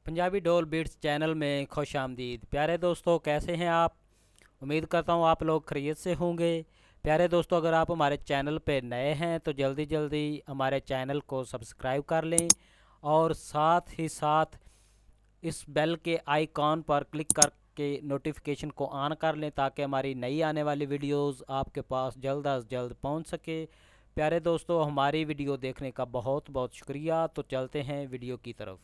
पंजाबी डोल beats channel में खुश आमदीद। प्यारे दोस्तों, कैसे हैं आप? उम्मीद करता हूँ आप लोग खैरियत से होंगे। प्यारे दोस्तों, अगर आप हमारे चैनल पे नए हैं तो जल्दी जल्दी हमारे चैनल को सब्सक्राइब कर लें और साथ ही साथ इस बेल के आइकॉन पर क्लिक करके नोटिफिकेशन को ऑन कर लें ताकि हमारी नई आने वाली वीडियोस आपके पास जल्द अज जल्द पहुंच सके। प्यारे दोस्तों, हमारी वीडियो देखने का बहुत बहुत शुक्रिया। तो चलते हैं वीडियो की तरफ।